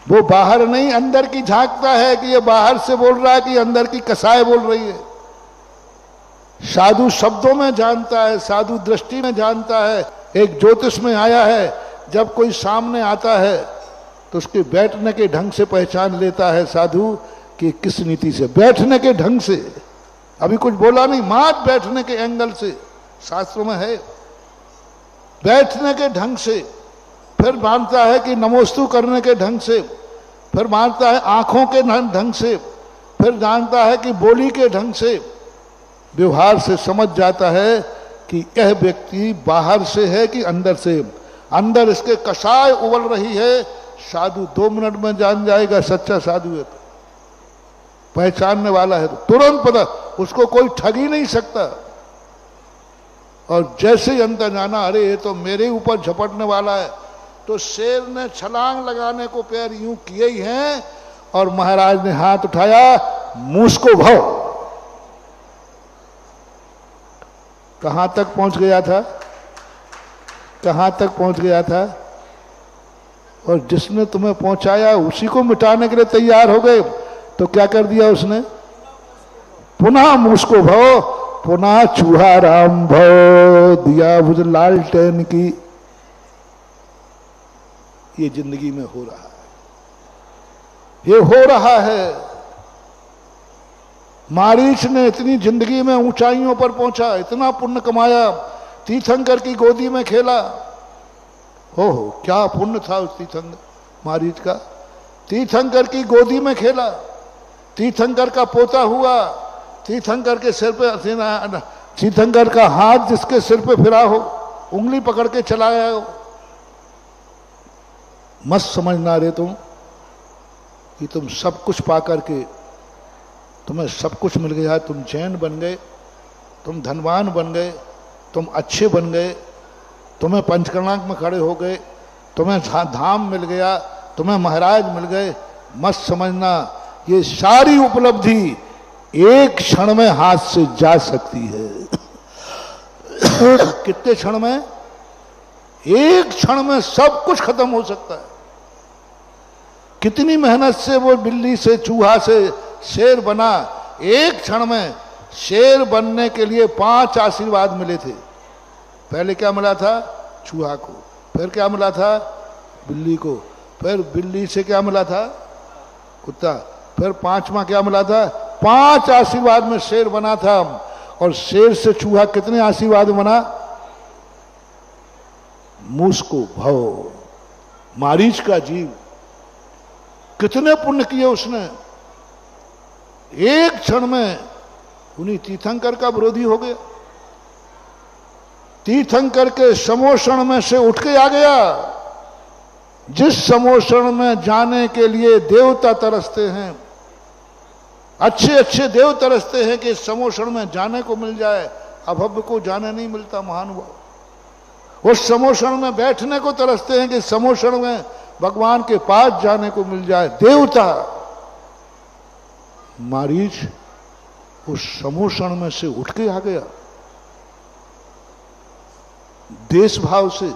वो बाहर नहीं अंदर की झांकता है कि ये बाहर से बोल रहा है कि अंदर की कसाय बोल रही है। साधु शब्दों में जानता है, साधु दृष्टि में जानता है। एक ज्योतिष में आया है, जब कोई सामने आता है तो उसके बैठने के ढंग से पहचान लेता है साधु कि किस नीति से, बैठने के ढंग से। अभी कुछ बोला नहीं, मात बैठने के एंगल से, शास्त्रों में है, बैठने के ढंग से। फिर मानता है कि नमोस्तु करने के ढंग से, फिर मानता है आंखों के ढंग से, फिर जानता है कि बोली के ढंग से। व्यवहार से समझ जाता है कि यह व्यक्ति बाहर से है कि अंदर से। अंदर इसके कसाय उबल रही है, साधु 2 मिनट में जान जाएगा सच्चा साधु है तो, पहचानने वाला है तो तुरंत पता, उसको कोई ठग ही नहीं सकता। और जैसे ही अंदर जाना, अरे ये तो मेरे ऊपर झपटने वाला है, तो शेर ने छलांग लगाने को पैर यूं किए ही हैं और महाराज ने हाथ उठाया, मुझको भाव। कहां तक पहुंच गया था, कहां तक पहुंच गया था। और जिसने तुम्हें पहुंचाया उसी को मिटाने के लिए तैयार हो गए। तो क्या कर दिया उसने, पुनः मुझको भव, पुनः चूहा राम भव दिया मुझे लालटेन की। ये जिंदगी में हो रहा है, ये हो रहा है। मारीच ने इतनी जिंदगी में ऊंचाइयों पर पहुंचा, इतना पुण्य कमाया, तीर्थंकर की गोदी में खेला। हो क्या पुण्य था उस तीर्थंकर मारीच का। तीर्थंकर की गोदी में खेला, तीर्थंकर का पोता हुआ, तीर्थंकर के सिर पे, तीर्थंकर का हाथ जिसके सिर पे फिरा हो, उंगली पकड़ के चलाया हो। मत समझना रे तुम कि तुम सब कुछ पा करके, तुम्हें सब कुछ मिल गया, तुम जैन बन गए, तुम धनवान बन गए, तुम अच्छे बन गए, तुम्हें पंचकर्णांक में खड़े हो गए, तुम्हें धाम मिल गया, तुम्हें महाराज मिल गए। मत समझना, ये सारी उपलब्धि एक क्षण में हाथ से जा सकती है। कितने क्षण में, एक क्षण में सब कुछ खत्म हो सकता है। कितनी मेहनत से वो बिल्ली से, चूहा से शेर बना, एक क्षण में। शेर बनने के लिए 5 आशीर्वाद मिले थे। पहले क्या मिला था, चूहा को, फिर क्या मिला था, बिल्ली को, फिर बिल्ली से क्या मिला था, कुत्ता, फिर 5वां क्या मिला था, 5 आशीर्वाद में शेर बना था। और शेर से चूहा कितने आशीर्वाद बना, मुझको भव। मारीच का जीव कितने पुण्य किए उसने, एक क्षण में उन्हीं तीर्थंकर का विरोधी हो गया। तीर्थंकर के समोषण में से उठ के आ गया। जिस समोषण में जाने के लिए देवता तरसते हैं, अच्छे अच्छे देव तरसते हैं कि इस समोषण में जाने को मिल जाए, अभव्य को जाने नहीं मिलता महानुभाव। उस समोषण में बैठने को तरसते हैं कि समोषण में भगवान के पास जाने को मिल जाए, देवता। मारीच उस समोषण में से उठ के आ गया, देश भाव से,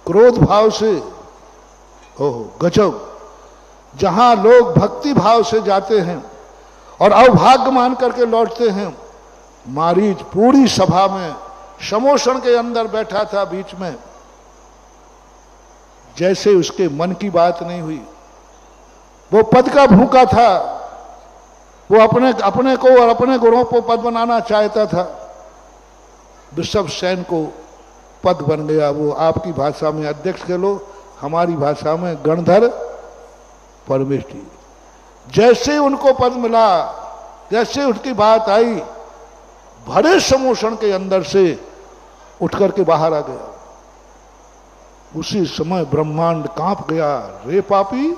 क्रोध भाव से। ओह गजब, जहां लोग भक्ति भाव से जाते हैं और अभाग्य मान करके लौटते हैं, मारीच पूरी सभा में समोषण के अंदर बैठा था बीच में। जैसे उसके मन की बात नहीं हुई, वो पद का भूखा था, वो अपने को और अपने गुरुओं को पद बनाना चाहता था। वृषभ सेन को पद बन गया। वो आपकी भाषा में अध्यक्ष कह लो, हमारी भाषा में गणधर परमेष्ठी। जैसे उनको पद मिला, जैसे उनकी बात आई, भरे समोषण के अंदर से उठ करके बाहर आ गया। उसी समय ब्रह्मांड कांप गया। रे पापी,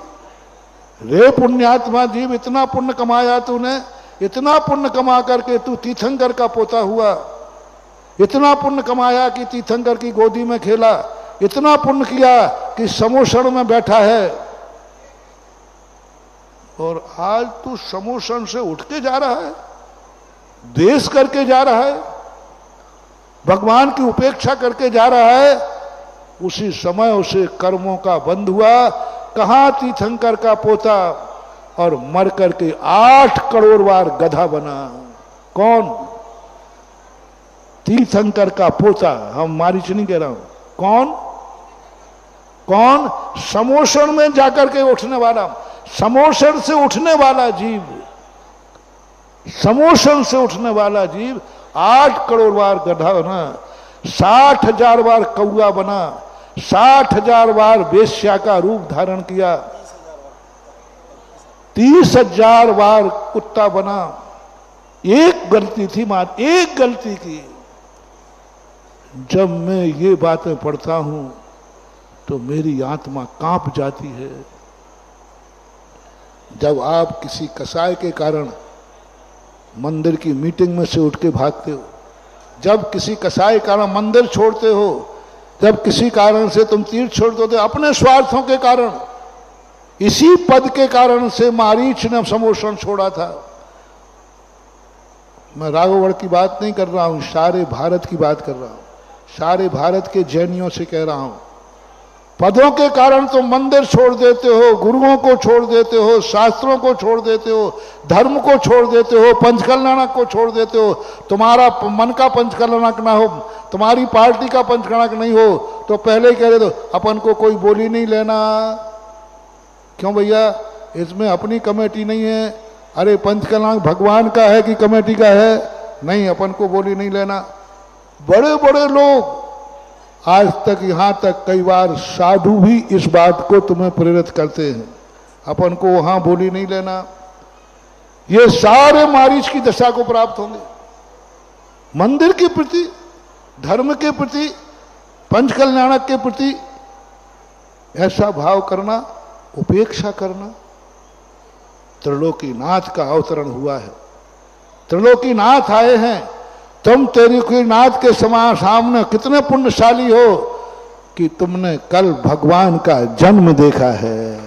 रे पुण्यात्मा जीव, इतना पुण्य कमाया तूने, इतना पुण्य कमा करके तू तीर्थंकर का पोता हुआ, इतना पुण्य कमाया कि तीर्थंकर की गोदी में खेला, इतना पुण्य किया कि समोषण में बैठा है, और आज तू समोषण से उठ के जा रहा है, देश करके जा रहा है, भगवान की उपेक्षा करके जा रहा है। उसी समय उसे कर्मों का बंध हुआ, कहां तीर्थंकर का पोता और मर करके 8 करोड़ बार गधा बना। कौन? तीर्थंकर का पोता। हम मारीच नहीं कह रहा हूं। कौन? कौन? समोषण में जाकर के उठने वाला, समोषण से उठने वाला जीव, समोषण से उठने वाला जीव 8 करोड़ बार गधा बना, 60,000 बार कौआ बना, 60,000 बार वेश्या का रूप धारण किया, 30,000 बार कुत्ता बना। एक गलती थी, मात्र एक गलती की। जब मैं ये बातें पढ़ता हूं तो मेरी आत्मा कांप जाती है। जब आप किसी कसाई के कारण मंदिर की मीटिंग में से उठ के भागते हो, जब किसी कसाई के कारण मंदिर छोड़ते हो, जब किसी कारण से तुम तीर्थ छोड़ दो, अपने स्वार्थों के कारण, इसी पद के कारण से मारीच ने समोषण छोड़ा था। मैं राघवगढ़ की बात नहीं कर रहा हूं, सारे भारत की बात कर रहा हूं, सारे भारत के जैनियों से कह रहा हूं। पदों के कारण तुम मंदिर छोड़ देते हो, गुरुओं को छोड़ देते हो, शास्त्रों को छोड़ देते हो, धर्म को छोड़ देते हो, पंचकल्याणक को छोड़ देते हो। तुम्हारा मन का पंचकल्याणक ना हो, तुम्हारी पार्टी का पंचकल्याणक नहीं हो, तो पहले ही कह रहे तो अपन को कोई बोली नहीं लेना। क्यों भैया? इसमें अपनी कमेटी नहीं है। अरे पंचकल्याणक भगवान का है कि कमेटी का है? नहीं, अपन को बोली नहीं लेना। बड़े बड़े लोग आज तक, यहां तक कई बार साधु भी इस बात को तुम्हें प्रेरित करते हैं, अपन को वहां बोली नहीं लेना। ये सारे मारीच की दशा को प्राप्त होंगे। मंदिर के प्रति, धर्म के प्रति, पंचकल्याणक के प्रति ऐसा भाव करना, उपेक्षा करना। त्रिलोकीनाथ का अवतरण हुआ है, त्रिलोकीनाथ आए हैं। तुम त्रिलोकीनाथ के सामने कितने पुण्यशाली हो कि तुमने कल भगवान का जन्म देखा है।